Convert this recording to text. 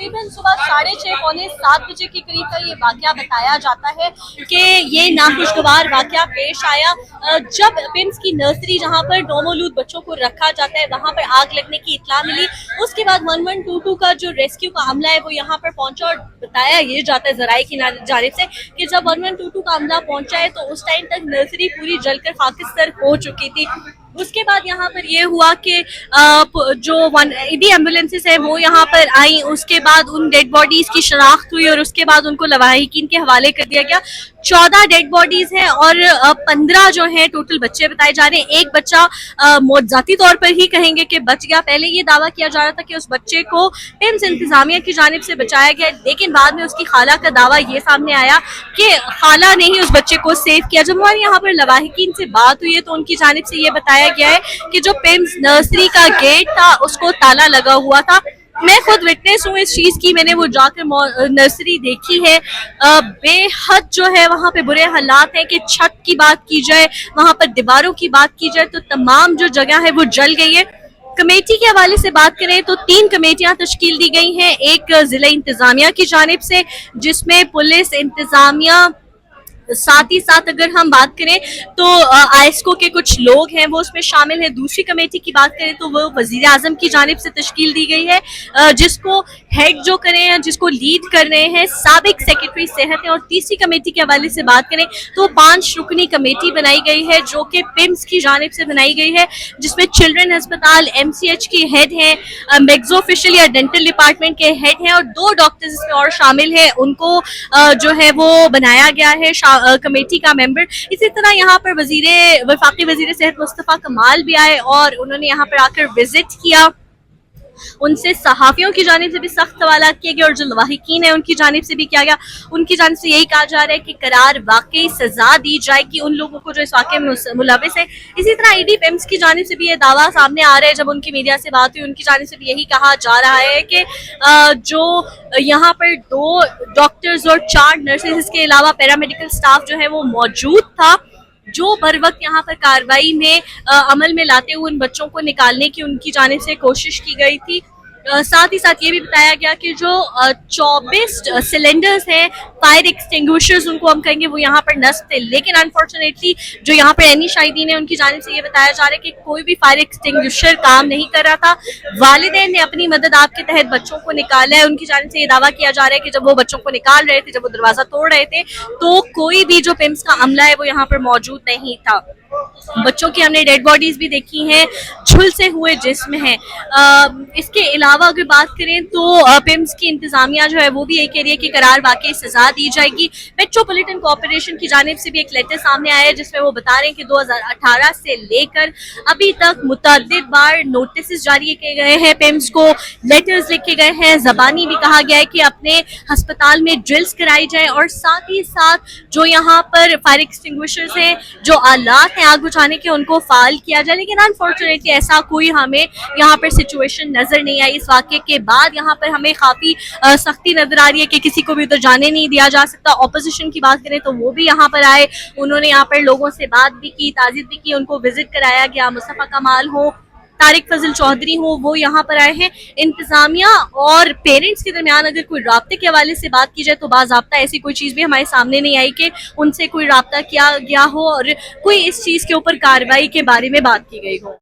तकरीबन सुबह 6:30 पौने 7 बजे के करीब का ये वाकया बताया जाता है कि ये नाखुशगवार वाकया पेश आया जब पिम्स की नर्सरी जहां पर नौमौलूद बच्चों को रखा जाता है वहां पर आग लगने की इत्तला मिली। उसके बाद 1122 का जो रेस्क्यू का अमला है वो यहाँ पर पहुंचा और बताया ये जाता है ज़राए की जानिब से कि जब 1122 का अमला पहुंचा है तो उस टाइम तक नर्सरी पूरी जलकर खाकिस्तर हो चुकी थी। उसके बाद यहाँ पर ये हुआ कि जो ईडी एम्बुलेंसेस है वो यहाँ पर आई, उसके बाद उन डेड बॉडीज की शनाख्त हुई और उसके बाद उनको लवाहिकीन के हवाले कर दिया गया। 14 डेड बॉडीज हैं और 15 जो हैं टोटल बच्चे बताए जा रहे हैं। एक बच्चा मौजाती तौर पर ही कहेंगे कि बच गया। पहले ये दावा किया जा रहा था कि उस बच्चे को पिम्स इंतजामिया की जानिब से बचाया गया, लेकिन बाद में उसकी खाला का दावा ये सामने आया कि खाला ने ही उस बच्चे को सेव किया। जब हमारे यहाँ पर लवाहिकीन से बात हुई है तो उनकी जानिब से ये बताया गया है कि जो पिम्स नर्सरी का गेट था उसको ताला लगा हुआ था। मैं खुद विटनेस हूँ इस चीज की, मैंने वो जाकर नर्सरी देखी है। बेहद जो है वहाँ पे बुरे हालात हैं कि छत की बात की जाए, वहाँ पर दीवारों की बात की जाए तो तमाम जो जगह है वो जल गई है। कमेटी के हवाले से बात करें तो 3 कमेटियां तश्कील दी गई हैं। एक जिला इंतजामिया की जानिब से जिसमें पुलिस इंतजामिया, साथ ही साथ अगर हम बात करें तो आईएसको के कुछ लोग हैं वो उसमें शामिल हैं। दूसरी कमेटी की बात करें तो वो वजीर आजम की जानिब से तश्कील दी गई है जिसको हेड जो कर रहे हैं, जिसको लीड कर रहे हैं साबिक सेक्रेटरी सेहत है। और तीसरी कमेटी के हवाले से बात करें तो 5 रुकनी कमेटी बनाई गई है जो कि पिम्स की जानिब से बनाई गई है, जिसमें चिल्ड्रन अस्पताल MCH के हेड हैं, मेग्जो ऑफिशियल या डेंटल डिपार्टमेंट के हेड हैं और 2 डॉक्टर्स इसमें और शामिल हैं। उनको जो है वो बनाया गया है कमेटी का मेंबर। इसी तरह यहाँ पर वफाकी वजीर सेहत मुस्तफ़ा कमाल भी आए और उन्होंने यहाँ पर आकर विजिट किया। उनसे सहाफियों की जानिब से भी सख्त सवाल किए गए और जो लवाहिकीन है उनकी जानिब से भी किया गया। उनकी जानिब से यही कहा जा रहा है कि करार वाकई सजा दी जाएगी उन लोगों को जो इस वाक़े में मुलविस है। इसी तरह ईडी पिम्स की जानिब से भी ये दावा सामने आ रहा है। जब उनकी मीडिया से बात हुई उनकी जानिब से भी यही कहा जा रहा है कि जो यहाँ पर 2 डॉक्टर्स और 4 नर्सेज इसके अलावा पैरामेडिकल स्टाफ जो है वो मौजूद था, जो बर वक्त यहाँ पर कार्रवाई में अमल में लाते हुए उन बच्चों को निकालने की उनकी जानिब से कोशिश की गई थी। साथ ही साथ ये भी बताया गया कि जो 24 सिलेंडर्स हैं, फायर एक्सटिंग्विशर्स उनको हम कहेंगे, वो यहाँ पर नस्ब थे। लेकिन अनफॉर्चुनेटली जो यहाँ पर एनी शाहिदीन है उनकी जानिब से ये बताया जा रहा है कि कोई भी फायर एक्सटिंग्विशर काम नहीं कर रहा था। वालिदैन ने अपनी मदद आपके तहत बच्चों को निकाला है। उनकी जानिब से ये दावा किया जा रहा है कि जब वो बच्चों को निकाल रहे थे, जब वो दरवाजा तोड़ रहे थे तो कोई भी जो पिम्स का अमला है वो यहाँ पर मौजूद नहीं था। बच्चों की हमने डेड बॉडीज भी देखी हैं, झुलसे हुए जिस्म हैं। इसके अलावा अगर बात करें तो पिम्स की इंतजामिया जो है वो भी ये कह रही है कि करार वाकई सजा दी जाएगी। मेट्रोपॉलिटन कॉर्पोरेशन की जानिब से भी एक लेटर सामने आया है जिसमें वो बता रहे हैं कि 2018 से लेकर अभी तक मुतअद्दिद बार नोटिस जारी किए गए हैं, पिम्स को लेटर्स लिखे गए हैं। ज़बानी भी कहा गया है कि अपने अस्पताल में ड्रिल्स कराई जाए और साथ ही साथ जो यहाँ पर फायर एक्सटिंग्विशर्स हैं, जो आलात आग बुझाने के, उनको फाल किया जाए। लेकिन अनफॉर्चुनेटली ऐसा कोई हमें यहाँ पर सिचुएशन नजर नहीं आई। इस वाक़े के बाद यहाँ पर हमें काफी सख्ती नजर आ रही है कि किसी को भी उधर जाने नहीं दिया जा सकता। ऑपोजिशन की बात करें तो वो भी यहाँ पर आए, उन्होंने यहाँ पर लोगों से बात भी की, ताज़ीद भी की, उनको विजिट कराया गया। मुस्तफ़ा कमाल हो, तारिक फजल चौधरी हो, वो यहाँ पर आए हैं। इंतजामिया और पेरेंट्स के दरमियान अगर कोई राब्ते के हवाले से बात की जाए तो बाज़ाब्ता ऐसी कोई चीज़ भी हमारे सामने नहीं आई कि उनसे कोई राब्ता किया गया हो और कोई इस चीज़ के ऊपर कार्रवाई के बारे में बात की गई हो।